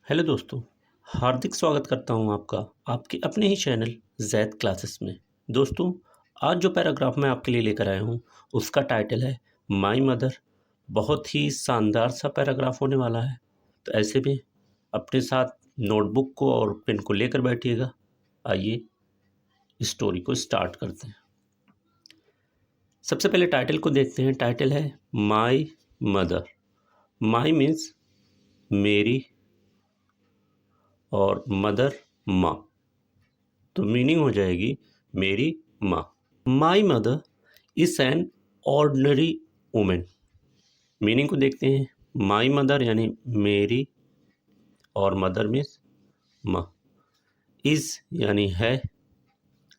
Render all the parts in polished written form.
Hello दोस्तों, हार्दिक स्वागत करता हूं आपका आपके अपने ही चैनल जैद क्लासेस में। दोस्तों, आज जो पैराग्राफ मैं आपके लिए लेकर आया हूं उसका टाइटल है माई मदर। बहुत ही शानदार सा पैराग्राफ होने वाला है, तो ऐसे में अपने साथ नोटबुक को और पेन को लेकर बैठिएगा। आइए स्टोरी को स्टार्ट करते हैं। सबसे पहले टाइटल को देखते हैं। टाइटल है माई मदर। माई मीन्स मेरी और मदर माँ, तो मीनिंग हो जाएगी मेरी माँ। My mother is an ordinary women. Meaning को देखते हैं। माई मदर यानी मेरी और मदर मीन्स माँ। इज यानी है,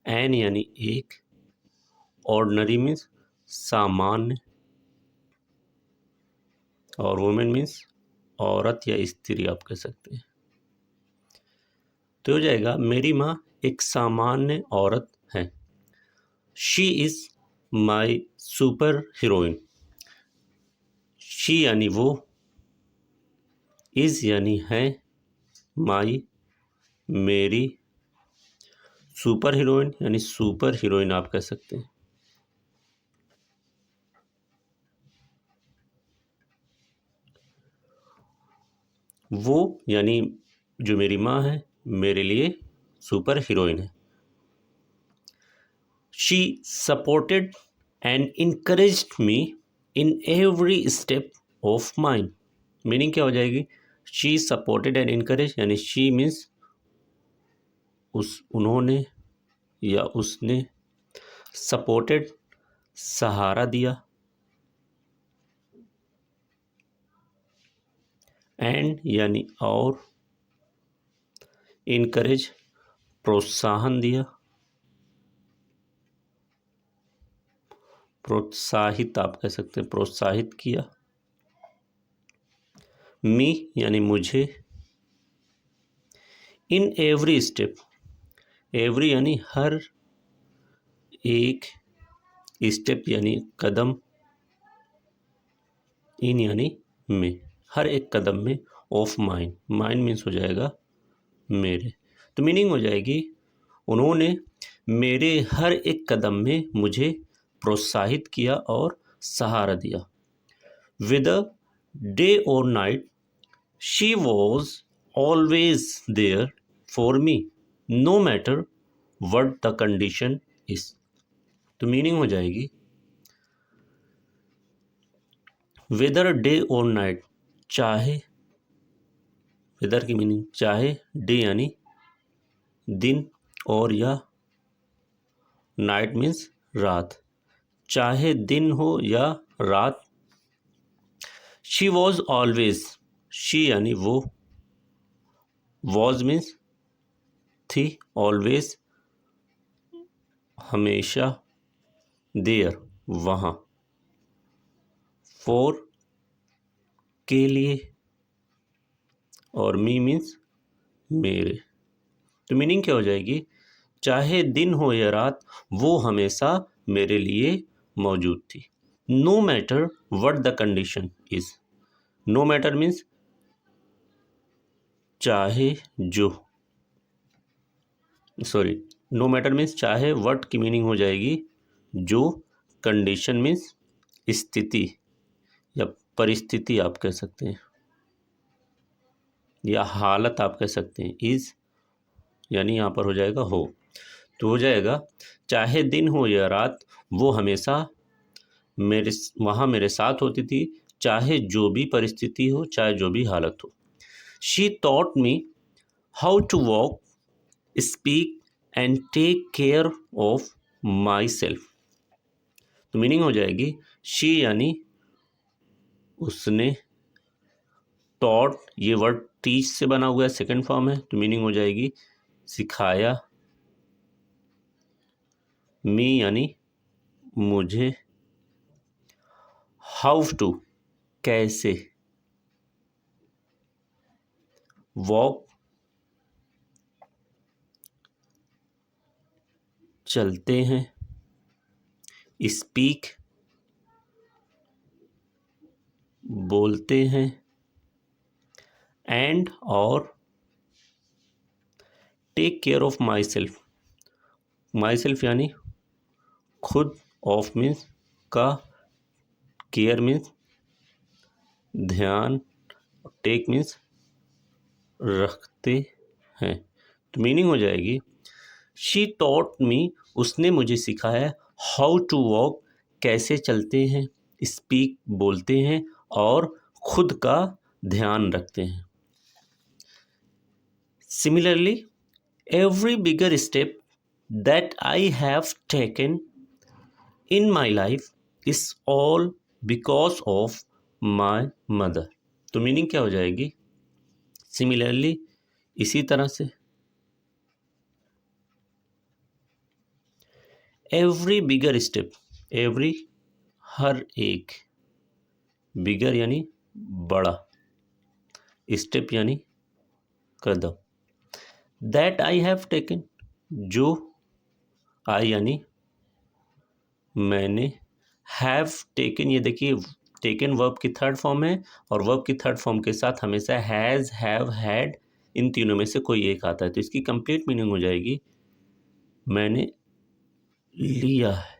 एन यानी एक, ऑर्डिनरी मीन्स सामान्य, और वुमेन मीन्स औरत या स्त्री आप कह सकते हैं। तो हो जाएगा मेरी माँ एक सामान्य औरत है। She is my super heroine. She यानी वो, इज यानी है, माई मेरी, सुपर हीरोइन यानी सुपर हीरोइन आप कह सकते हैं। वो यानी जो मेरी माँ है मेरे लिए सुपर हीरोइन है। She supported and encouraged me in every step of mine. Meaning क्या हो जाएगी? शी सपोर्टेड एंड इनकरेज यानी शी मीन्स उन्होंने या उसने, सपोर्टेड सहारा दिया, एंड यानी और, इनकरेज प्रोत्साहन दिया, प्रोत्साहित आप कह सकते हैं, प्रोत्साहित किया। मी यानी मुझे, इन एवरी स्टेप, एवरी यानी हर एक, स्टेप यानी कदम, इन यानी में, हर एक कदम में, ऑफ माइन, माइन मीन्स हो जाएगा मेरे। तो मीनिंग हो जाएगी उन्होंने मेरे हर एक कदम में मुझे प्रोत्साहित किया और सहारा दिया। Whether day or night, she was always there for me, no matter what the condition is। तो मीनिंग हो जाएगी वेदर डे और नाइट, चाहे, वेदर की मीनिंग चाहे, डे यानी दिन, और या नाइट मीन्स रात, चाहे दिन हो या रात। शी वॉज ऑलवेज, शी यानी वो, वॉज मीन्स थी, ऑलवेज हमेशा, देयर वहाँ, फॉर के लिए, और मी मीन्स मेरे। तो मीनिंग क्या हो जाएगी? चाहे दिन हो या रात वो हमेशा मेरे लिए मौजूद थी। No matter what the condition is. No matter means चाहे जो, सॉरी, नो मैटर मीन्स चाहे, व्हाट की मीनिंग हो जाएगी जो, कंडीशन मीन्स स्थिति या परिस्थिति आप कह सकते हैं, या हालत आप कह सकते हैं। इज यानी यहाँ पर हो जाएगा हो, तो हो जाएगा चाहे दिन हो या रात वो हमेशा वहाँ मेरे साथ होती थी, चाहे जो भी परिस्थिति हो, चाहे जो भी हालत हो। She taught me how to walk, speak and take care of myself. तो मीनिंग हो जाएगी शी यानी उसने, टॉट ये वर्ड टीच से बना हुआ है, सेकंड फॉर्म है, तो मीनिंग हो जाएगी सिखाया। मी यानी मुझे, हाउ टू कैसे, वॉक चलते हैं, स्पीक बोलते हैं, एंड और take care of myself, myself यानी खुद, ऑफ मीन्स का, केयर मीन्स ध्यान, टेक मीन्स रखते हैं। तो मीनिंग हो जाएगी शी टॉट मी, उसने मुझे सिखाया, हाउ टू वॉक, कैसे चलते हैं, स्पीक बोलते हैं, और खुद का ध्यान रखते हैं। Similarly every bigger step that I have taken in my life is all because of my mother. तो मीनिंग क्या हो जाएगी, सिमिलरली इसी तरह से, एवरी बिगर स्टेप, एवरी हर एक, बिगर यानी बड़ा, स्टेप यानी कदम, दैट आई हैव टेकन, जो, आई यानी मैंने, हैव टेकन, ये देखिए टेकन वर्ब की थर्ड फॉर्म है, और वर्ब की थर्ड फॉर्म के साथ हमेशा हैज़, हैव, हैड, इन तीनों में से कोई एक आता है। तो इसकी कंप्लीट मीनिंग हो जाएगी मैंने लिया है।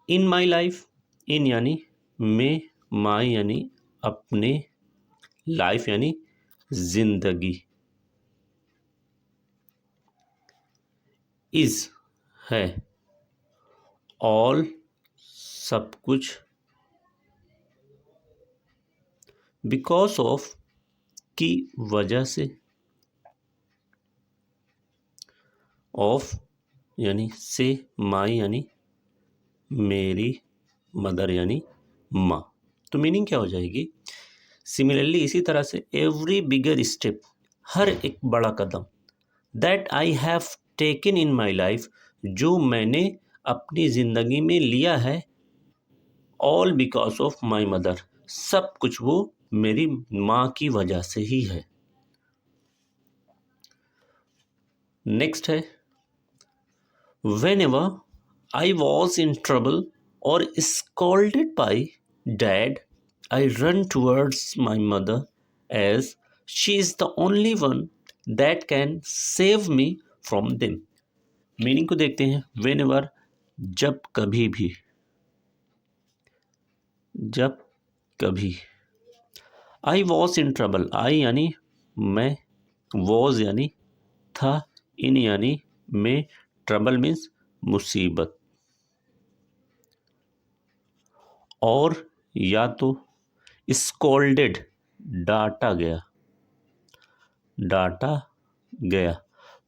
इन माई लाइफ, इन यानी में, माई यानी अपने, लाइफ यानी जिंदगी, इज है, ऑल सब कुछ, बिकॉज ऑफ की वजह से, ऑफ यानी से, माई यानी मेरी, मदर यानी माँ। तो मीनिंग क्या हो जाएगी, सिमिलरली इसी तरह से एवरी बिगर स्टेप, हर एक बड़ा कदम, that I have taken in my life, जो मैंने अपनी ज़िंदगी में लिया है, all because of my mother, सब कुछ वो मेरी माँ की वजह से ही है। नेक्स्ट है whenever I was in trouble or scolded by dad, I run towards my mother as she is the only one that can save me from them. Meaning को देखते हैं, whenever जब कभी भी, जब कभी, I was in trouble, I यानी मैं, was यानी था, in यानी में, ट्रबल मीन्स मुसीबत, और या तो स्कोल्डेड डांटा गया, डांटा गया,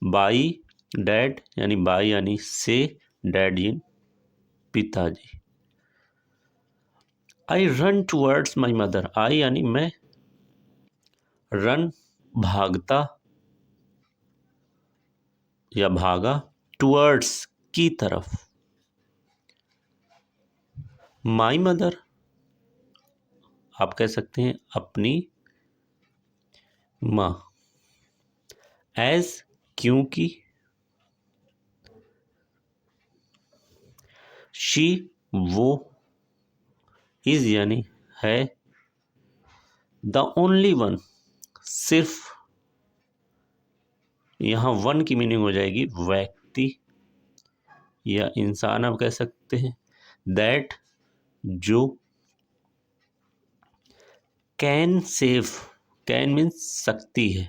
बाई डैड यानी बाई यानी से, डैड यानी पिताजी। I run towards my mother, I यानी मैं, रन भागता या भागा, टूवर्ड्स की तरफ, माई मदर आप कह सकते हैं अपनी माँ, एज क्योंकि, शी वो, इज यानी है, द ओनली वन सिर्फ, यहाँ वन की मीनिंग हो जाएगी व्यक्ति या इंसान आप कह सकते हैं, दैट जो, कैन सेव, कैन मीन्स सकती है,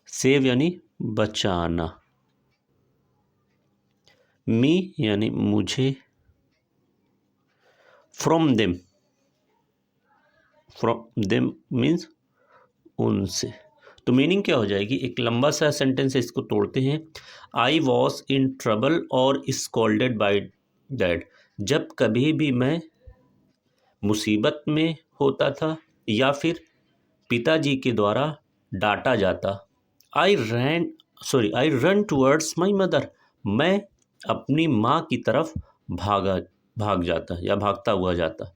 सेव यानी बचाना, मी यानी मुझे, from them, from them means उनसे। तो मीनिंग क्या हो जाएगी, एक लंबा सा सेंटेंस है, इसको तोड़ते हैं। आई वॉज इन ट्रबल और स्कॉल्डेड बाय डैड, जब कभी भी मैं मुसीबत में होता था या फिर पिताजी के द्वारा डांटा जाता, आई रन टूवर्ड्स माई मदर, मैं अपनी माँ की तरफ भाग जाता या भागता हुआ जाता,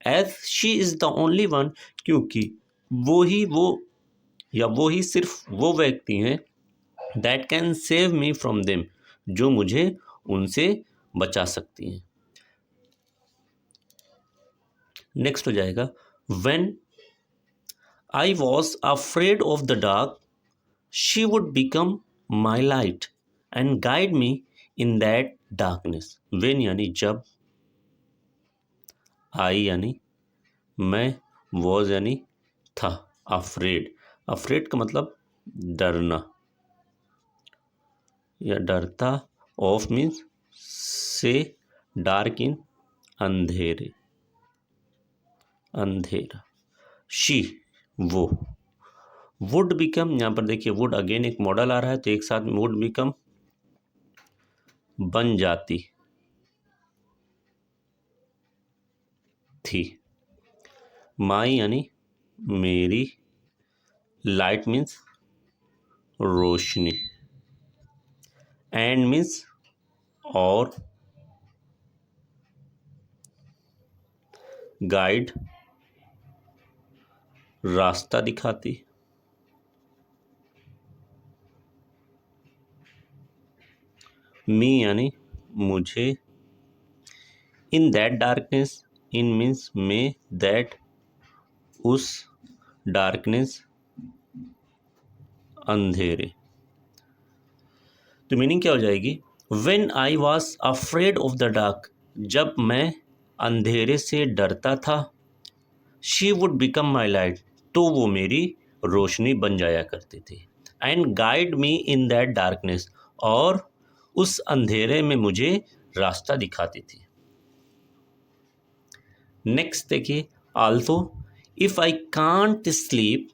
as she is the only one, क्योंकि वो ही सिर्फ वो व्यक्ति हैं, that can save me from them, जो मुझे उनसे बचा सकती हैं। नेक्स्ट हो जाएगा when I was afraid of the dark. She would become my light and guide me in that darkness. When यानी जब, I यानी मैं, was यानी था, afraid, afraid का मतलब डरना या डरता, ऑफ मीन्स से, डार्क इन अंधेरे, अंधेरा, शी वो, वुड बिकम, यहाँ पर देखिए वुड अगेन एक मॉडल आ रहा है तो एक साथ में वुड बिकम बन जाती थी, माई यानी मेरी, light means Roshni, and means और, गाइड रास्ता दिखाती, मी यानी मुझे, in that darkness, in means में, दैट उस, डार्कनेस अंधेरे। तो मीनिंग क्या हो जाएगी, when I was afraid of the dark, जब मैं अंधेरे से डरता था, she would become my light, तो वो मेरी रोशनी बन जाया करती थी, and guide me in that darkness, और उस अंधेरे में मुझे रास्ता दिखाती थी। नेक्स्ट देखिए, also if I can't sleep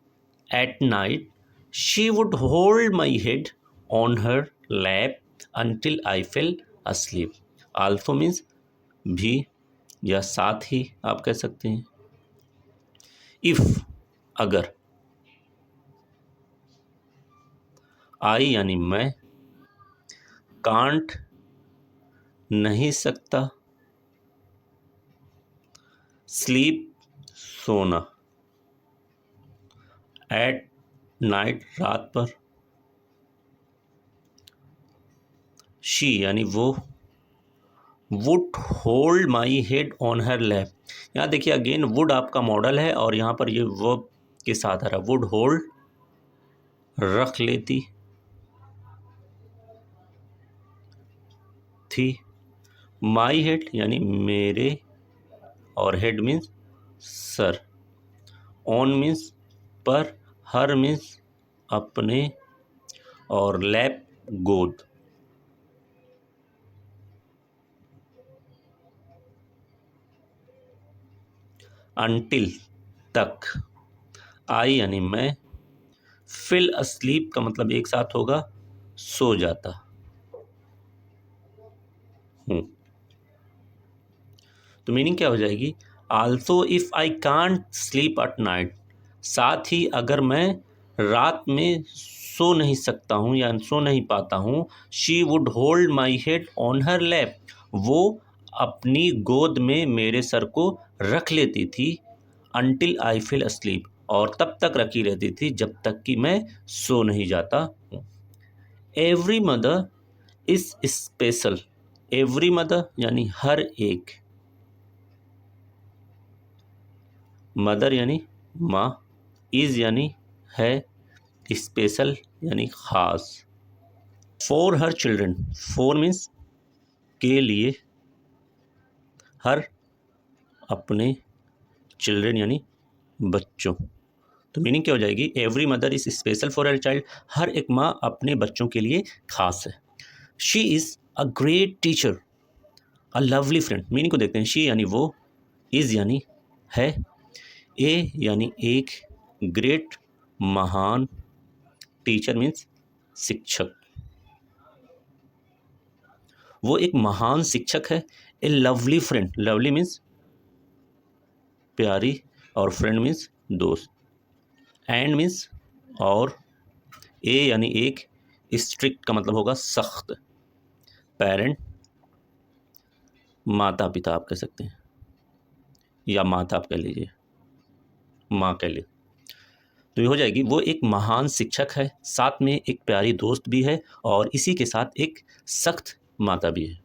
at night, she would hold my head on her lap until I fell asleep. Also means भी या साथ ही आप कह सकते हैं। इफ अगर, आई यानी मैं, कांट नहीं सकता, स्लीप सोना, एट नाइट रात पर, शी यानी वो, would hold my head on her lap, यहाँ देखिए अगेन वुड आपका मॉडल है और यहाँ पर ये वर्ब के साथ आ रहा है, वुड होल्ड रख लेती थी, माई हेड यानी मेरे, और head means sir, on means पर, हर मीन्स अपने, और लैप गोद। अंटिल तक, आई यानी मैं, फिल अस्लीप का मतलब एक साथ होगा सो जाता हूं। तो मीनिंग क्या हो जाएगी, also if I can't sleep at night, साथ ही अगर मैं रात में सो नहीं सकता हूं या सो नहीं पाता हूं, she would hold my head on her lap, वो अपनी गोद में मेरे सर को रख लेती थी, अंटिल आई फील अस्लीप, और तब तक रखी रहती थी जब तक कि मैं सो नहीं जाता हूँ। Every mother is special, every mother यानी हर एक, मदर यानी माँ, इज यानी है, स्पेशल यानी खास, for her children, for means के लिए, हर अपने, चिल्ड्रन यानी बच्चों। तो मीनिंग क्या हो जाएगी, every mother is special for her child, हर एक माँ अपने बच्चों के लिए खास है। She is a great teacher, a lovely friend, meaning को देखते हैं, शी यानी वो, इज़ यानी है, ए यानी एक, ग्रेट महान, टीचर मीन्स शिक्षक, वो एक महान शिक्षक है। ए लवली फ्रेंड, लवली मीन्स प्यारी, और फ्रेंड मीन्स दोस्त, एंड मीन्स और, ए यानी एक, स्ट्रिक्ट का मतलब होगा सख्त, पेरेंट माता पिता आप कह सकते हैं, या माता आप कह लीजिए, माँ कह लीजिए। तो ये हो जाएगी, वो एक महान शिक्षक है, साथ में एक प्यारी दोस्त भी है, और इसी के साथ एक सख्त माता भी है।